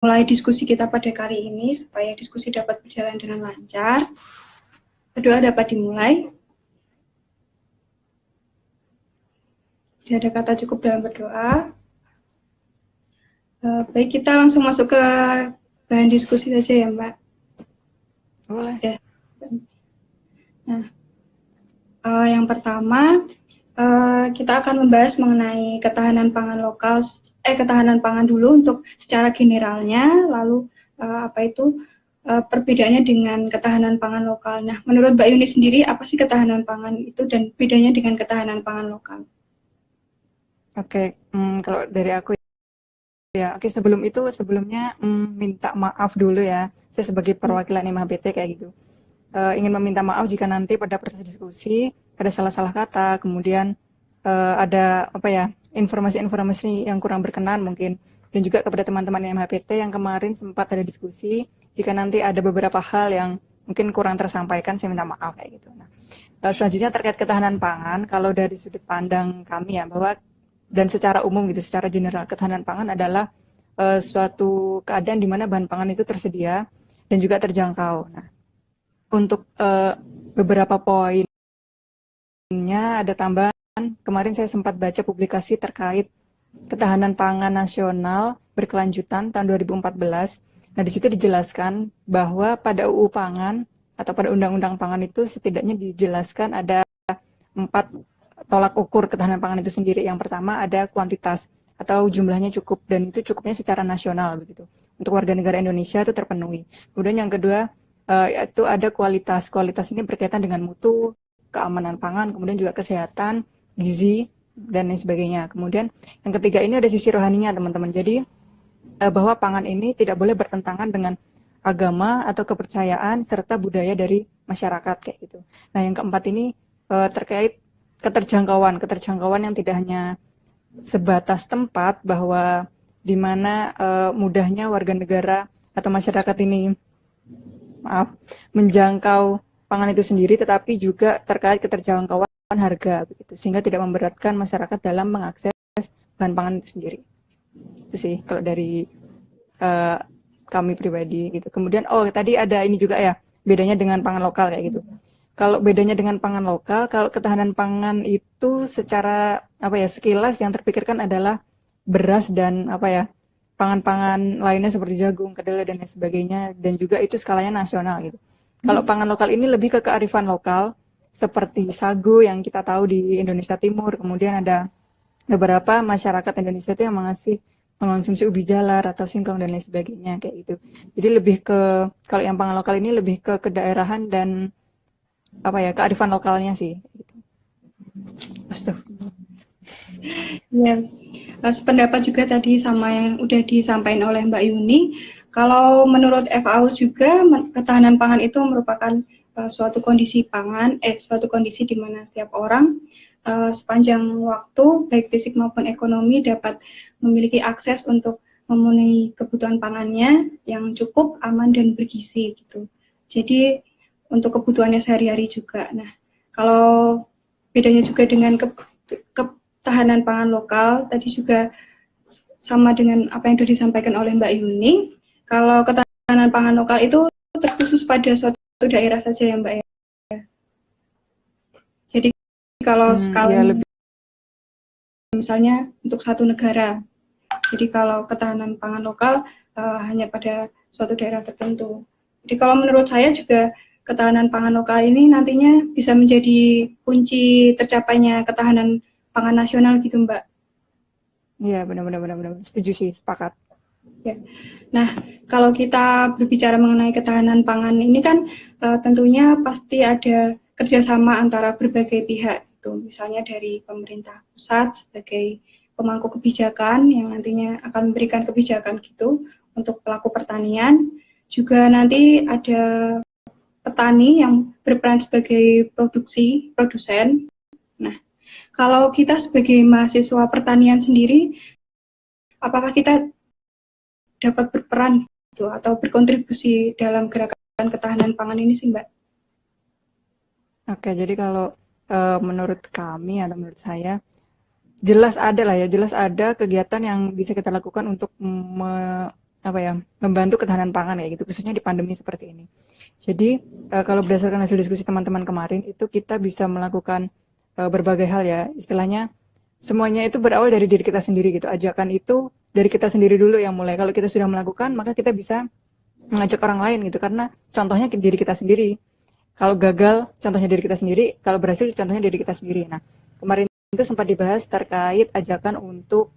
mulai diskusi kita pada kali ini supaya diskusi dapat berjalan dengan lancar. Berdoa dapat dimulai. Tidak ada kata cukup dalam berdoa. Baik, kita langsung masuk ke bahan diskusi saja ya, Mbak. Boleh. Nah, yang pertama kita akan membahas mengenai ketahanan pangan dulu untuk secara generalnya, lalu perbedaannya dengan ketahanan pangan lokal. Nah, menurut Mbak Yuni sendiri, apa sih ketahanan pangan itu dan bedanya dengan ketahanan pangan lokal? Oke, kalau dari aku ya, sebelumnya minta maaf dulu ya, saya sebagai perwakilan MHBT kayak gitu. Ingin meminta maaf jika nanti pada proses diskusi ada salah-salah kata, kemudian ada informasi-informasi yang kurang berkenan mungkin, dan juga kepada teman-teman MHBT yang kemarin sempat ada diskusi, jika nanti ada beberapa hal yang mungkin kurang tersampaikan, saya minta maaf kayak gitu. Nah, selanjutnya terkait ketahanan pangan, kalau dari sudut pandang kami ya, bahwa dan secara umum gitu, secara general ketahanan pangan adalah suatu keadaan di mana bahan pangan itu tersedia dan juga terjangkau. Nah, untuk beberapa poinnya ada tambahan. Kemarin saya sempat baca publikasi terkait ketahanan pangan nasional berkelanjutan tahun 2014. Nah, di situ dijelaskan bahwa pada UU Pangan atau pada Undang-Undang Pangan itu setidaknya dijelaskan ada 4 tolak ukur ketahanan pangan itu sendiri. Yang pertama ada kuantitas atau jumlahnya cukup, dan itu cukupnya secara nasional begitu. Untuk warga negara Indonesia itu terpenuhi. Kemudian yang kedua itu ada kualitas. Kualitas ini berkaitan dengan mutu, keamanan pangan, kemudian juga kesehatan, gizi, dan lain sebagainya. Kemudian yang ketiga ini ada sisi rohaninya, teman-teman. Jadi bahwa pangan ini tidak boleh bertentangan dengan agama atau kepercayaan serta budaya dari masyarakat kayak gitu. Nah, yang keempat ini terkait keterjangkauan yang tidak hanya sebatas tempat, bahwa di mana mudahnya warga negara atau masyarakat ini menjangkau pangan itu sendiri, tetapi juga terkait keterjangkauan harga begitu, sehingga tidak memberatkan masyarakat dalam mengakses bahan pangan itu sendiri. Itu sih kalau dari kami pribadi gitu. Kemudian tadi ada ini juga ya, bedanya dengan pangan lokal kayak gitu. Kalau bedanya dengan pangan lokal, kalau ketahanan pangan itu secara sekilas yang terpikirkan adalah beras dan pangan-pangan lainnya seperti jagung, kedelai dan lain sebagainya, dan juga itu skalanya nasional gitu. Kalau pangan lokal ini lebih ke kearifan lokal seperti sagu yang kita tahu di Indonesia Timur, kemudian ada beberapa masyarakat Indonesia itu yang mengonsumsi ubi jalar atau singkong dan lain sebagainya kayak gitu. Jadi lebih ke, kalau yang pangan lokal ini lebih ke kedaerahan dan kearifan lokalnya sih gitu. Ya, sependapat juga tadi sama yang udah disampaikan oleh Mbak Yuni. Kalau menurut FAO juga ketahanan pangan itu merupakan suatu kondisi di mana setiap orang sepanjang waktu baik fisik maupun ekonomi dapat memiliki akses untuk memenuhi kebutuhan pangannya yang cukup, aman dan bergizi gitu. Jadi untuk kebutuhannya sehari-hari juga. Nah, kalau bedanya juga dengan ketahanan pangan lokal tadi juga sama dengan apa yang sudah disampaikan oleh Mbak Yuni. Kalau ketahanan pangan lokal itu terkhusus pada suatu daerah saja ya Mbak ya. Jadi kalau skala misalnya untuk satu negara. Jadi kalau ketahanan pangan lokal hanya pada suatu daerah tertentu. Jadi kalau menurut saya juga ketahanan pangan lokal ini nantinya bisa menjadi kunci tercapainya ketahanan pangan nasional gitu Mbak. Iya, benar. Setuju sih, sepakat. Ya. Nah, kalau kita berbicara mengenai ketahanan pangan ini kan tentunya pasti ada kerjasama antara berbagai pihak, gitu. Misalnya dari pemerintah pusat sebagai pemangku kebijakan yang nantinya akan memberikan kebijakan gitu untuk pelaku pertanian. Juga nanti ada petani yang berperan sebagai produsen. Nah, kalau kita sebagai mahasiswa pertanian sendiri, apakah kita dapat berperan gitu, atau berkontribusi dalam gerakan ketahanan pangan ini sih Mbak? Oke, jadi kalau menurut kami atau menurut saya jelas ada kegiatan yang bisa kita lakukan untuk apa ya, membantu ketahanan pangan kayak gitu, khususnya di pandemi seperti ini. Jadi kalau berdasarkan hasil diskusi teman-teman kemarin itu kita bisa melakukan berbagai hal ya, istilahnya semuanya itu berawal dari diri kita sendiri gitu. Ajakan itu dari kita sendiri dulu yang mulai. Kalau kita sudah melakukan, maka kita bisa mengajak orang lain gitu, karena contohnya diri kita sendiri. Kalau gagal, contohnya diri kita sendiri. Kalau berhasil, contohnya diri kita sendiri. Nah, kemarin itu sempat dibahas terkait ajakan untuk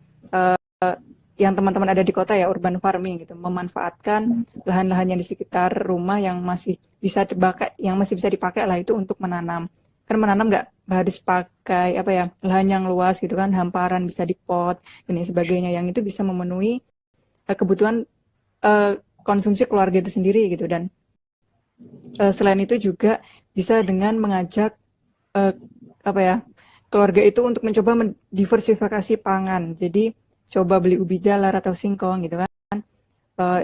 yang teman-teman ada di kota ya, urban farming gitu, memanfaatkan lahan-lahan yang di sekitar rumah yang masih bisa dipakai, lah itu untuk menanam. Kan menanam nggak harus pakai apa ya, lahan yang luas gitu kan, hamparan, bisa dipot dan sebagainya, yang itu bisa memenuhi kebutuhan konsumsi keluarga itu sendiri gitu. Dan selain itu juga bisa dengan mengajak apa ya, keluarga itu untuk mencoba mendiversifikasi pangan. Jadi coba beli ubi jalar atau singkong gitu kan.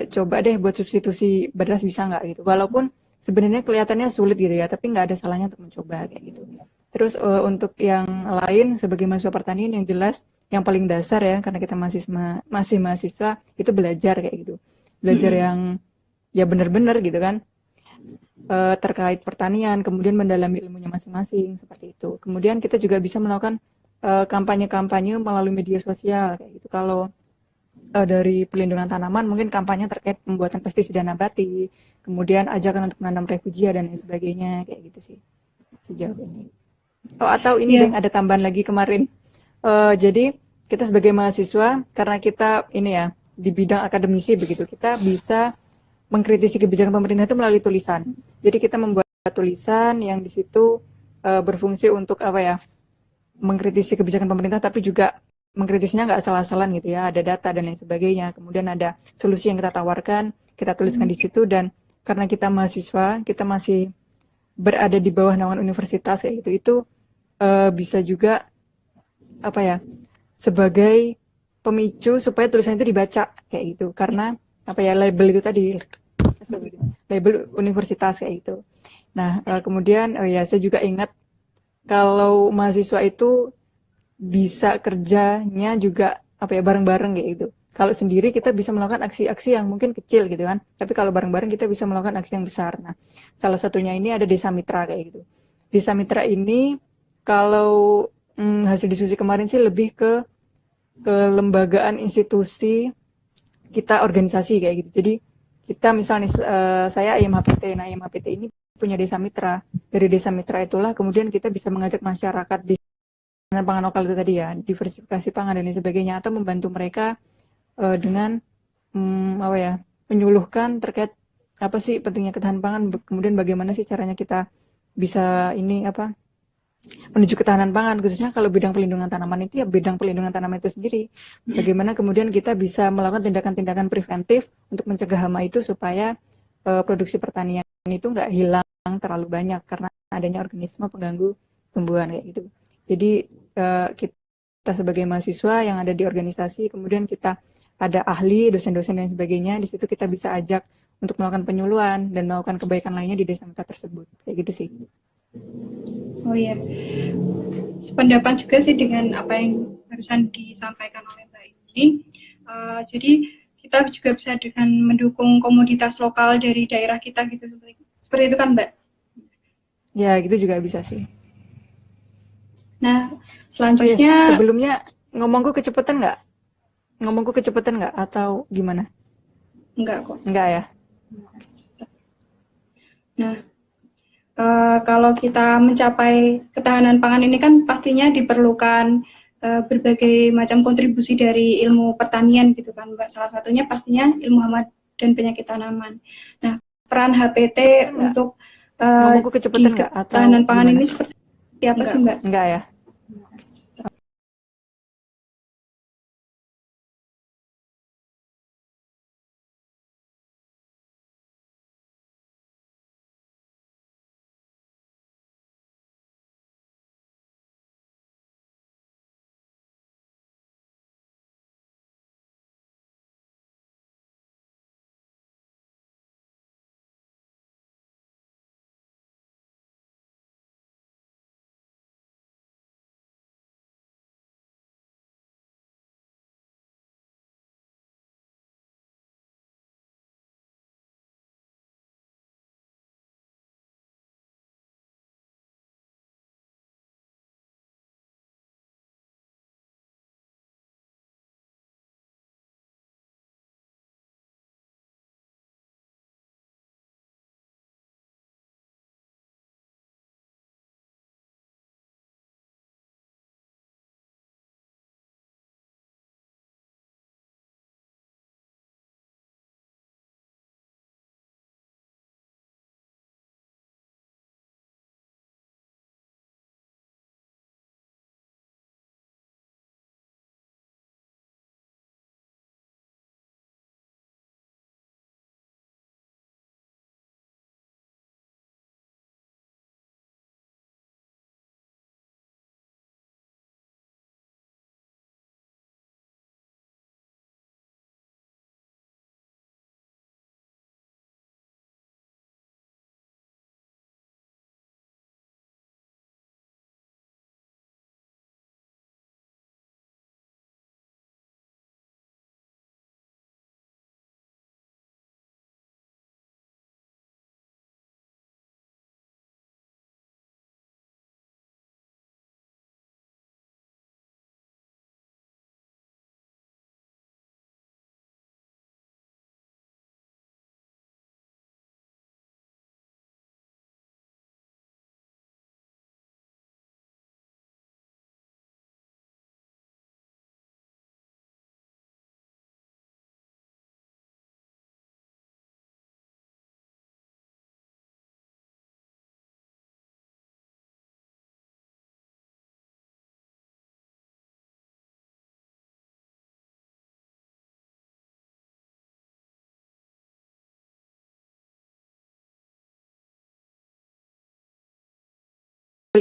Coba deh buat substitusi beras, bisa nggak gitu. Walaupun sebenarnya kelihatannya sulit gitu ya, tapi nggak ada salahnya untuk mencoba kayak gitu. Terus untuk yang lain sebagai mahasiswa pertanian, yang jelas yang paling dasar ya, karena kita masih mahasiswa, itu belajar kayak gitu. Belajar yang ya benar-benar gitu kan, terkait pertanian, kemudian mendalami ilmunya masing-masing seperti itu. Kemudian kita juga bisa melakukan kampanye-kampanye melalui media sosial kayak gitu. Kalau dari pelindungan tanaman, mungkin kampanye terkait pembuatan pestisida nabati, kemudian ajakan untuk menanam refugia dan lain sebagainya kayak gitu sih sejauh ini. Oh, atau ini Ya, deh, ada tambahan lagi kemarin. Jadi kita sebagai mahasiswa, karena kita ini ya di bidang akademisi begitu, kita bisa mengkritisi kebijakan pemerintah itu melalui tulisan. Jadi kita membuat tulisan yang di situ berfungsi untuk apa ya, mengkritisi kebijakan pemerintah, tapi juga mengkritisnya nggak asal-asalan gitu ya, ada data dan lain sebagainya. Kemudian ada solusi yang kita tawarkan, kita tuliskan di situ. Dan karena kita mahasiswa, kita masih berada di bawah naungan universitas kayak gitu, itu bisa juga apa ya, sebagai pemicu supaya tulisan itu dibaca kayak gitu, karena apa ya, label itu tadi, label universitas kayak gitu. Nah kemudian ya saya juga ingat kalau mahasiswa itu bisa kerjanya juga apa ya, bareng-bareng kayak gitu. Kalau sendiri kita bisa melakukan aksi-aksi yang mungkin kecil gitu kan, tapi kalau bareng-bareng kita bisa melakukan aksi yang besar. Nah, salah satunya ini ada Desa Mitra kayak gitu. Desa Mitra ini kalau hasil diskusi kemarin sih lebih ke kelembagaan institusi kita, organisasi kayak gitu. Jadi kita misalnya saya IMHPT, nah IMHPT ini punya Desa Mitra. Dari Desa Mitra itulah kemudian kita bisa mengajak masyarakat di pangan lokal itu tadi ya, diversifikasi pangan dan lain sebagainya, atau membantu mereka dengan apa ya, menyuluhkan terkait apa sih pentingnya ketahanan pangan, kemudian bagaimana sih caranya kita bisa ini apa, menuju ketahanan pangan, khususnya kalau bidang pelindungan tanaman itu ya bidang pelindungan tanaman itu sendiri. Bagaimana kemudian kita bisa melakukan tindakan-tindakan preventif untuk mencegah hama itu supaya produksi pertanian itu nggak hilang terlalu banyak karena adanya organisme pengganggu tumbuhan kayak gitu. Jadi kita sebagai mahasiswa yang ada di organisasi, kemudian kita ada ahli, dosen-dosen dan sebagainya, di situ kita bisa ajak untuk melakukan penyuluhan dan melakukan kebaikan lainnya di desa kita tersebut. Kayak gitu sih. oh ya, sependapat juga sih dengan apa yang barusan disampaikan oleh Mbak Yuni. Jadi kita juga bisa dengan mendukung komoditas lokal dari daerah kita gitu, seperti itu kan Mbak? Ya gitu juga bisa sih. Nah, Oh ya, selanjutnya sebelumnya ngomongku kecepatan nggak? Ngomongku kecepatan nggak atau gimana? enggak kok. Nggak ya? Nah, kalau kita mencapai ketahanan pangan ini kan pastinya diperlukan berbagai macam kontribusi dari ilmu pertanian gitu kan Mbak. Salah satunya pastinya ilmu hama dan penyakit tanaman. Nah, peran HPT Nggak? untuk Ngomongku di kecepatan nggak atau ketahanan pangan gimana? ini seperti apa sih Mbak? Nggak ya?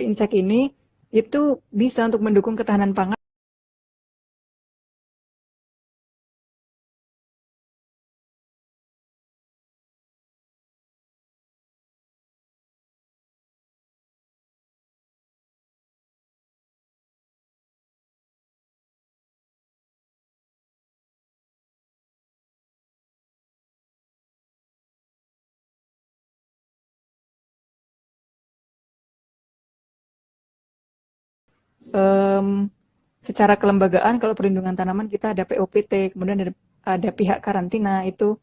insect ini itu bisa untuk mendukung ketahanan pangan. Secara kelembagaan kalau perlindungan tanaman kita ada POPT, kemudian ada pihak karantina, itu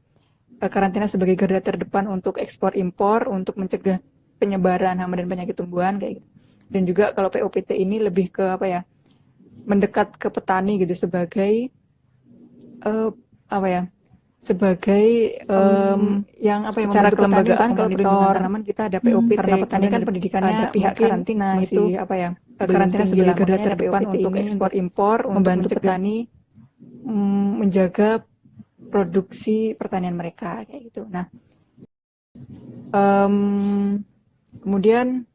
karantina sebagai garda terdepan untuk ekspor impor untuk mencegah penyebaran hama dan penyakit tumbuhan kayak gitu. Dan juga kalau POPT ini lebih ke apa ya, mendekat ke petani gitu sebagai apa ya, sebagai yang apa ya, secara kelembagaan kalau perlindungan tanaman kita ada POPT, karena petani kan pendidikannya ada pihak karantina, itu apa ya, karantina sebagai garda terdepan untuk ekspor impor, membantu petani menjaga produksi pertanian mereka kayak gitu. Nah, kemudian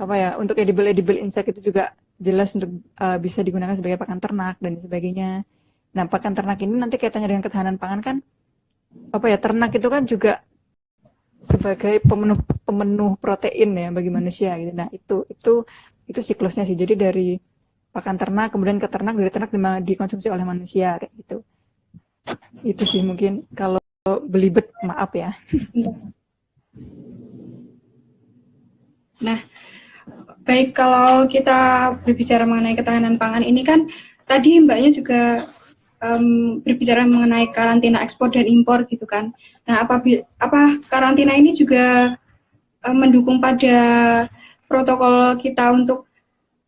apa ya, untuk edible insect itu juga jelas untuk bisa digunakan sebagai pakan ternak dan sebagainya. Nah, pakan ternak ini nanti kaitannya dengan ketahanan pangan kan, apa ya, ternak itu kan juga sebagai pemenuh protein ya bagi manusia gitu. Nah, itu siklusnya sih. Jadi dari pakan ternak kemudian ke ternak, dari ternak dikonsumsi oleh manusia kayak gitu. Itu sih mungkin, kalau belibet maaf ya. Nah, baik, kalau kita berbicara mengenai ketahanan pangan ini kan tadi Mbaknya juga berbicara mengenai karantina ekspor dan impor gitu kan. Nah, apa karantina ini juga mendukung pada protokol kita untuk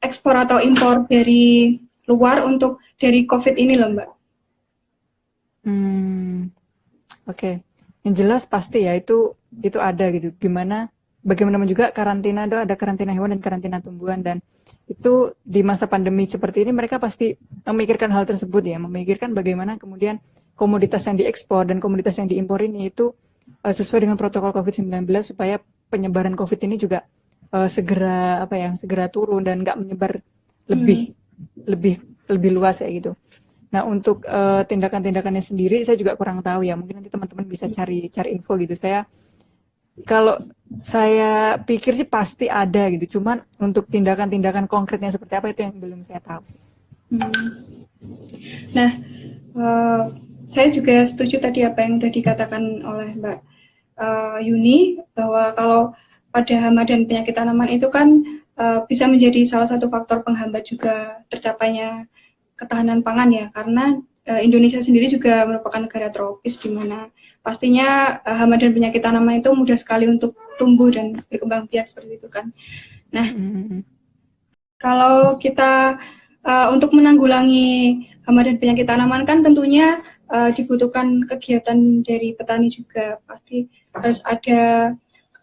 ekspor atau impor dari luar untuk dari COVID ini loh, Mbak? Oke. Yang jelas pasti ya itu ada gitu. Bagaimana juga karantina itu ada karantina hewan dan karantina tumbuhan, dan itu di masa pandemi seperti ini mereka pasti memikirkan hal tersebut ya, memikirkan bagaimana kemudian komoditas yang diekspor dan komoditas yang diimpor ini itu sesuai dengan protokol COVID-19 supaya penyebaran COVID ini juga segera turun dan nggak menyebar lebih luas ya gitu. Nah, untuk tindakan-tindakannya sendiri saya juga kurang tahu ya, mungkin nanti teman-teman bisa cari info gitu. Kalau saya pikir sih pasti ada gitu, cuman untuk tindakan-tindakan konkretnya seperti apa itu yang belum saya tahu. Nah, saya juga setuju tadi apa yang sudah dikatakan oleh Mbak Yuni, bahwa kalau pada hama dan penyakit tanaman itu kan bisa menjadi salah satu faktor penghambat juga tercapainya ketahanan pangan ya, karena Indonesia sendiri juga merupakan negara tropis di mana pastinya hama dan penyakit tanaman itu mudah sekali untuk tumbuh dan berkembang biak seperti itu kan. Nah, kalau kita untuk menanggulangi hama dan penyakit tanaman kan tentunya dibutuhkan kegiatan dari petani juga, pasti harus ada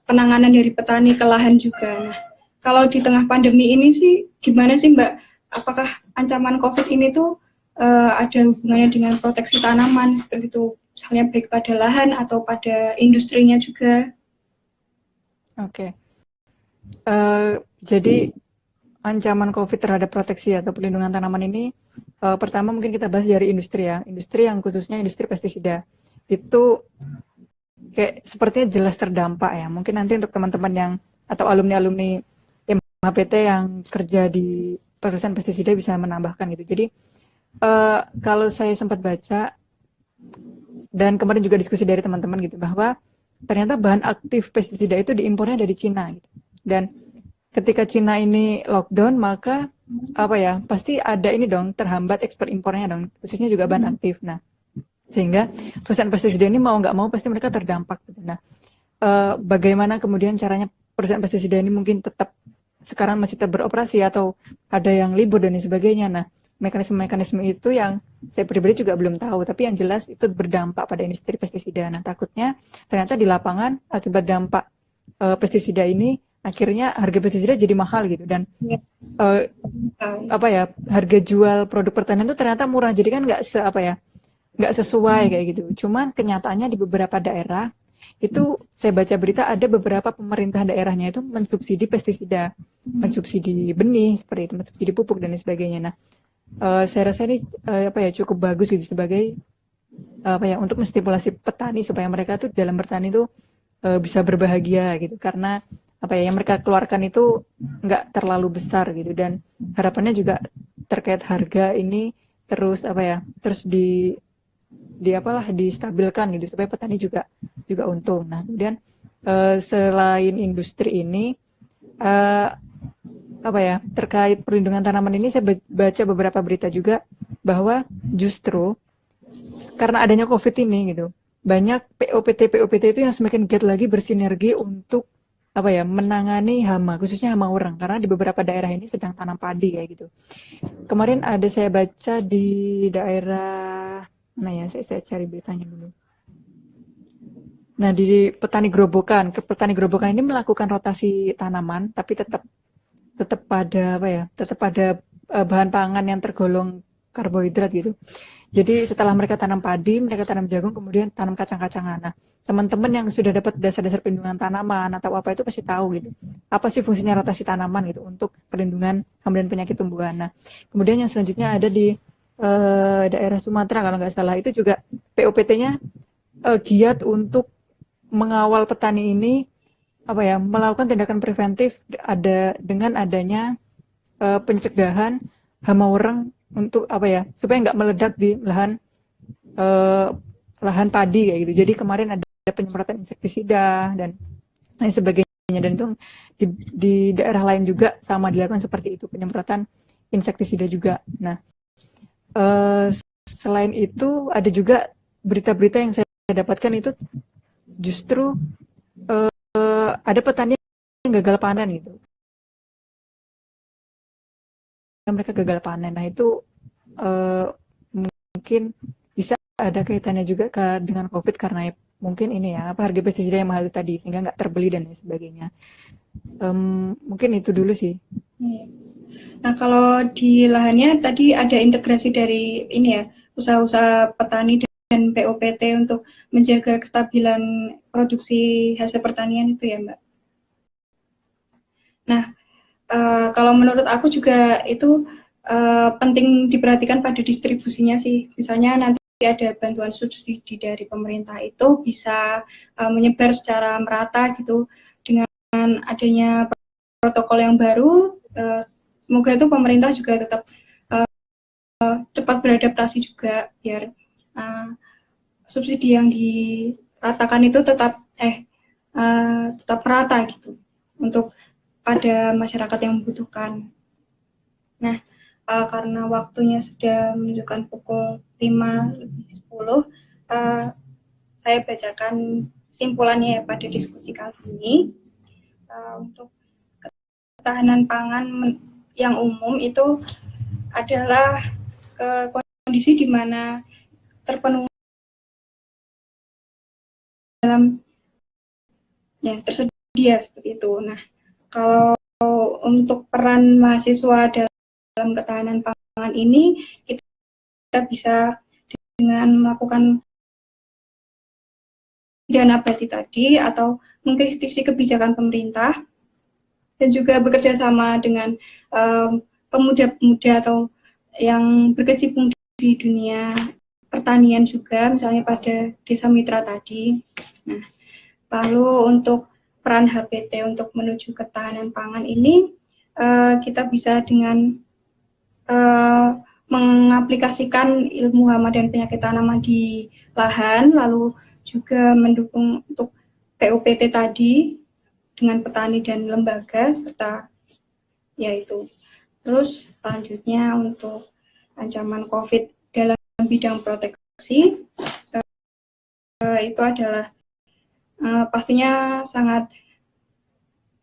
penanganan dari petani ke lahan juga. Nah, kalau di tengah pandemi ini sih gimana sih Mbak? Apakah ancaman COVID ini tuh ada hubungannya dengan proteksi tanaman seperti itu, misalnya baik pada lahan atau pada industrinya juga? Oke. Jadi ancaman COVID terhadap proteksi atau perlindungan tanaman ini, pertama mungkin kita bahas dari industri ya. Industri yang khususnya industri pestisida. Itu kayak sepertinya jelas terdampak ya. Mungkin nanti untuk teman-teman yang atau alumni-alumni MHPT yang kerja di perusahaan pestisida bisa menambahkan gitu. Jadi kalau saya sempat baca dan kemarin juga diskusi dari teman-teman gitu, bahwa ternyata bahan aktif pestisida itu diimpornya dari Cina gitu. Dan ketika Cina ini lockdown, maka pasti ada ini dong, terhambat ekspor impornya dong, khususnya juga bahan aktif. Nah, sehingga perusahaan pestisida ini mau nggak mau pasti mereka terdampak gitu. Nah, bagaimana kemudian caranya perusahaan pestisida ini mungkin tetap sekarang masih tetap beroperasi atau ada yang libur dan sebagainya. Nah, mekanisme itu yang saya pribadi juga belum tahu, tapi yang jelas itu berdampak pada industri pestisida. Nah, takutnya ternyata di lapangan akibat dampak pestisida ini akhirnya harga pestisida jadi mahal gitu, dan harga jual produk pertanian itu ternyata murah, jadi kan nggak sesuai kayak gitu. Cuman kenyataannya di beberapa daerah Itu saya baca berita ada beberapa pemerintah daerahnya itu mensubsidi pestisida, mensubsidi benih seperti itu, mensubsidi pupuk dan lain sebagainya. Nah, saya rasa ini cukup bagus gitu sebagai untuk menstimulasi petani supaya mereka tuh dalam bertani tuh bisa berbahagia gitu, karena yang mereka keluarkan itu nggak terlalu besar gitu, dan harapannya juga terkait harga ini terus terus distabilkan gitu supaya petani juga untung. Nah, kemudian selain industri ini terkait perlindungan tanaman ini, saya baca beberapa berita juga bahwa justru karena adanya COVID ini gitu, banyak POPT itu yang semakin giat lagi bersinergi untuk menangani hama, khususnya hama orang, karena di beberapa daerah ini sedang tanam padi kayak gitu. Kemarin ada saya baca di daerah mana ya, saya cari beritanya dulu. Nah, di petani gerobokan ini melakukan rotasi tanaman, tapi tetap pada tetap pada bahan pangan yang tergolong karbohidrat gitu. Jadi setelah mereka tanam padi, mereka tanam jagung, kemudian tanam kacang-kacangan. Nah, teman-teman yang sudah dapat dasar-dasar perlindungan tanaman atau apa itu pasti tahu gitu. Apa sih fungsinya rotasi tanaman gitu untuk perlindungan hama dan penyakit tumbuhan. Nah, kemudian yang selanjutnya ada di daerah Sumatera kalau nggak salah, itu juga POPT-nya giat untuk mengawal petani ini melakukan tindakan preventif dengan adanya pencegahan hama orang untuk supaya nggak meledak di lahan padi kayak gitu. Jadi kemarin ada penyemprotan insektisida dan lain sebagainya, dan itu di daerah lain juga sama dilakukan seperti itu, penyemprotan insektisida juga. Nah, selain itu ada juga berita-berita yang saya dapatkan itu justru ada petani yang gagal panen gitu. Mereka gagal panen. Nah, itu mungkin bisa ada kaitannya juga dengan COVID, karena mungkin ini harga pestisida yang mahal tadi sehingga nggak terbeli dan lain sebagainya. Mungkin itu dulu sih. Nah, kalau di lahannya tadi ada integrasi dari ini ya, usaha-usaha petani dan POPT untuk menjaga kestabilan produksi hasil pertanian itu ya, Mbak. Nah, kalau menurut aku juga itu penting diperhatikan pada distribusinya sih. Misalnya nanti ada bantuan subsidi dari pemerintah itu bisa menyebar secara merata gitu, dengan adanya protokol yang baru. Semoga itu pemerintah juga tetap cepat beradaptasi juga, biar subsidi yang diratakan itu tetap merata gitu untuk pada masyarakat yang membutuhkan. Nah, karena waktunya sudah menunjukkan pukul 5:10, saya bacakan simpulannya ya pada diskusi kali ini. Untuk ketahanan pangan yang umum itu adalah kondisi di mana terpenuhi dalam tersedia seperti itu. Nah, kalau untuk peran mahasiswa dalam ketahanan pangan ini, kita bisa dengan melakukan dana abadi tadi atau mengkritisi kebijakan pemerintah, dan juga bekerja sama dengan pemuda-pemuda atau yang berkecimpung di dunia pertanian juga, misalnya pada desa mitra tadi. Nah, lalu untuk peran HPT untuk menuju ketahanan pangan ini, kita bisa dengan mengaplikasikan ilmu hama dan penyakit tanaman di lahan, lalu juga mendukung untuk POPT tadi dengan petani dan lembaga, serta yaitu. Terus selanjutnya untuk ancaman COVID dalam bidang proteksi, itu adalah pastinya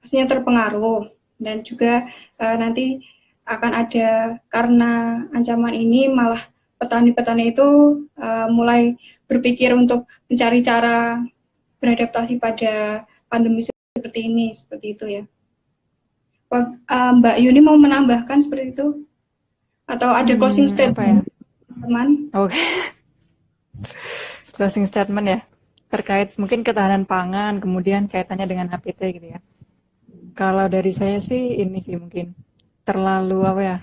terpengaruh, dan juga nanti akan ada, karena ancaman ini malah petani-petani itu mulai berpikir untuk mencari cara beradaptasi pada pandemi seperti ini, seperti itu ya. Mbak Yuni mau menambahkan seperti itu? Atau ada closing statement, teman? Oke. Closing statement ya. terkait mungkin ketahanan pangan, kemudian kaitannya dengan HPT gitu ya. Kalau dari saya sih ini sih mungkin terlalu apa ya?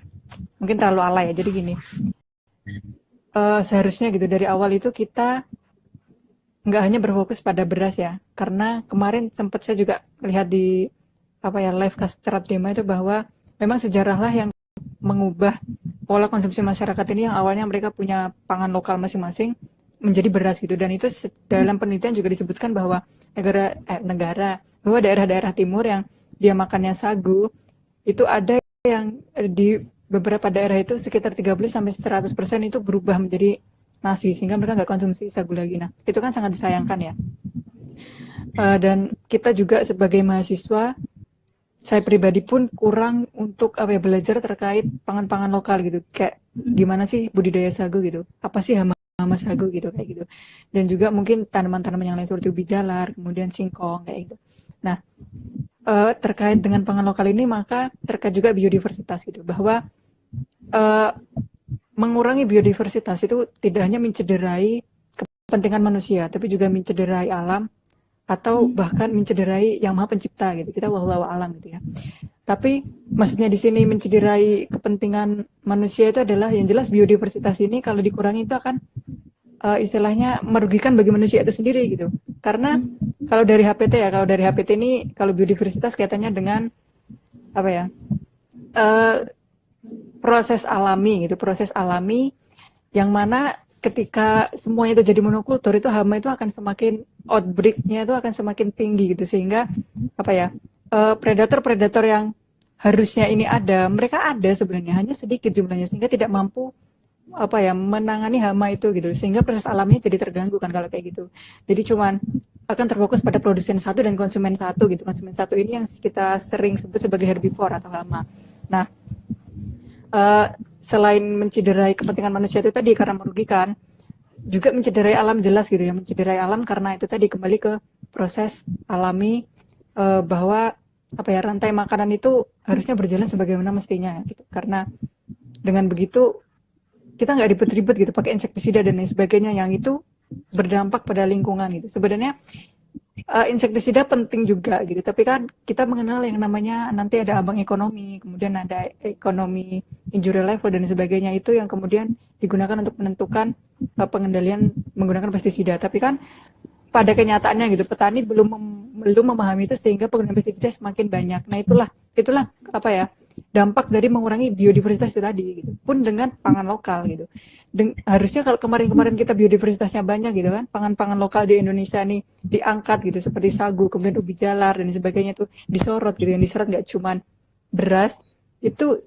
Mungkin terlalu alay ya. Jadi gini, seharusnya gitu dari awal itu kita nggak hanya berfokus pada beras ya, karena kemarin sempat saya juga lihat di apa ya live Cerat Dema itu bahwa memang sejarahlah yang mengubah pola konsumsi masyarakat ini yang awalnya mereka punya pangan lokal masing-masing menjadi beras gitu, dan itu dalam penelitian juga disebutkan bahwa bahwa daerah-daerah timur yang dia makannya sagu itu ada yang di beberapa daerah itu sekitar 30-100% itu berubah menjadi nasi sehingga mereka nggak konsumsi sagu lagi. Nah itu kan sangat disayangkan ya. Dan kita juga sebagai mahasiswa, saya pribadi pun kurang untuk apa ya belajar terkait pangan-pangan lokal gitu, kayak gimana sih budidaya sagu gitu, apa sih hama sagu gitu kayak gitu, dan juga mungkin tanaman-tanaman yang lain seperti ubi jalar, kemudian singkong kayak gitu. Nah terkait dengan pangan lokal ini maka terkait juga biodiversitas gitu, bahwa mengurangi biodiversitas itu tidak hanya mencederai kepentingan manusia, tapi juga mencederai alam atau bahkan mencederai yang maha pencipta gitu. Kita wallahu alam gitu ya. Tapi maksudnya di sini mencederai kepentingan manusia itu adalah yang jelas biodiversitas ini kalau dikurangi itu akan istilahnya merugikan bagi manusia itu sendiri gitu. Karena kalau dari HPT ini kalau biodiversitas kaitannya dengan apa ya? Proses alami yang mana ketika semuanya itu jadi monokultur itu hama itu akan semakin outbreak-nya itu akan semakin tinggi gitu, sehingga apa ya predator-predator yang harusnya ini ada, mereka ada sebenarnya hanya sedikit jumlahnya sehingga tidak mampu apa ya menangani hama itu gitu, sehingga proses alamnya jadi terganggu kan kalau kayak gitu. Jadi cuman akan terfokus pada produsen satu dan konsumen satu gitu. Konsumen satu ini yang kita sering sebut sebagai herbivore atau hama. Nah selain mencederai kepentingan manusia itu tadi karena merugikan, juga mencederai alam jelas gitu ya, mencederai alam karena itu tadi kembali ke proses alami bahwa apa ya rantai makanan itu harusnya berjalan sebagaimana mestinya gitu. Karena dengan begitu kita nggak ribet-ribet gitu pakai insektisida dan lain sebagainya yang itu berdampak pada lingkungan gitu. Sebenarnya insektisida penting juga gitu, tapi kan kita mengenal yang namanya nanti ada ambang ekonomi, kemudian ada ekonomi injury level dan sebagainya, itu yang kemudian digunakan untuk menentukan pengendalian menggunakan pestisida. Tapi kan pada kenyataannya gitu petani belum memahami itu sehingga penggunaan pestisida semakin banyak. Nah itulah apa ya dampak dari mengurangi biodiversitas itu tadi gitu, pun dengan pangan lokal gitu. Harusnya kalau kemarin kita biodiversitasnya banyak gitu kan, pangan-pangan lokal di Indonesia nih diangkat gitu seperti sagu, kemudian ubi jalar dan sebagainya itu disorot gitu. Yang disorot nggak cuman beras itu,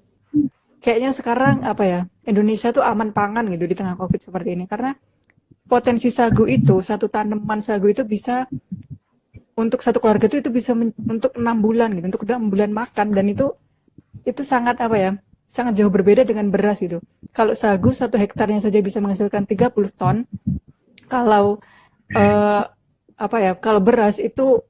kayaknya sekarang apa ya Indonesia tuh aman pangan gitu di tengah COVID seperti ini, karena potensi sagu itu, satu tanaman sagu itu bisa untuk satu keluarga itu bisa untuk 6 bulan gitu, untuk 6 bulan makan, dan itu sangat apa ya sangat jauh berbeda dengan beras gitu. Kalau sagu 1 hektarnya saja bisa menghasilkan 30 ton, kalau apa ya kalau beras itu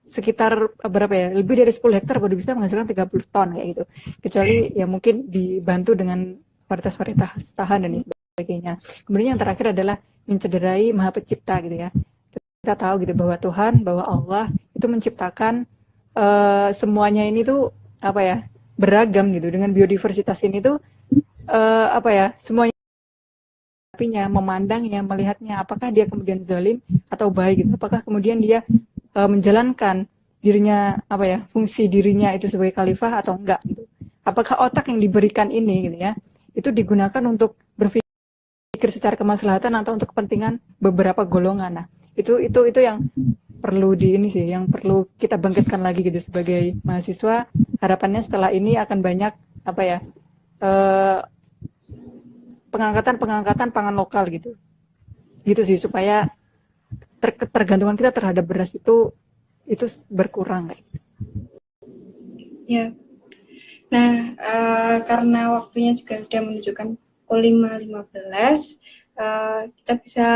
sekitar berapa ya lebih dari 10 hektar baru bisa menghasilkan 30 ton kayak gitu, kecuali ya mungkin dibantu dengan varietas tahan dan sebagainya. Kemudian yang terakhir adalah mencederai maha pencipta gitu ya. Kita tahu gitu bahwa Tuhan, bahwa Allah itu menciptakan semuanya ini tuh apa ya beragam gitu, dengan biodiversitas ini tuh apa ya semuanya memandangnya, melihatnya apakah dia kemudian zalim atau baik gitu, apakah kemudian dia menjalankan dirinya apa ya fungsi dirinya itu sebagai khalifah atau enggak gitu, apakah otak yang diberikan ini gitu ya itu digunakan untuk berpikir secara kemaslahatan atau untuk kepentingan beberapa golongan. Nah itu yang perlu yang perlu kita bangkitkan lagi gitu sebagai mahasiswa. Harapannya setelah ini akan banyak apa ya pengangkatan pangan lokal gitu sih, supaya ketergantungan kita terhadap beras itu berkurang kayak gitu. Ya. Nah, karena waktunya juga sudah menunjukkan pukul 5.15, kita bisa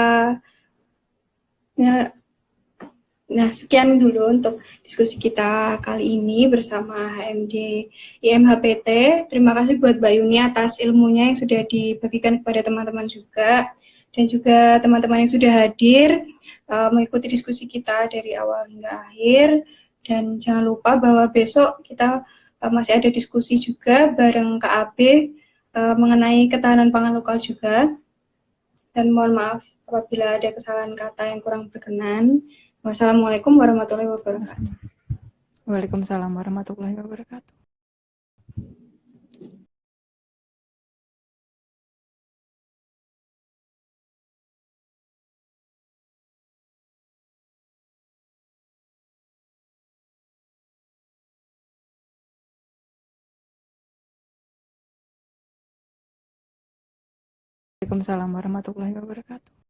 Nah, sekian dulu untuk diskusi kita kali ini bersama HMD IMHPT. Terima kasih buat Mbak Yuni atas ilmunya yang sudah dibagikan kepada teman-teman juga. dan juga teman-teman yang sudah hadir mengikuti diskusi kita dari awal hingga akhir. Dan jangan lupa bahwa besok kita masih ada diskusi juga bareng KAB mengenai ketahanan pangan lokal juga. Dan mohon maaf apabila ada kesalahan kata yang kurang berkenan. Wassalamualaikum warahmatullahi wabarakatuh. Waalaikumsalam warahmatullahi wabarakatuh. Waalaikumsalam warahmatullahi wabarakatuh.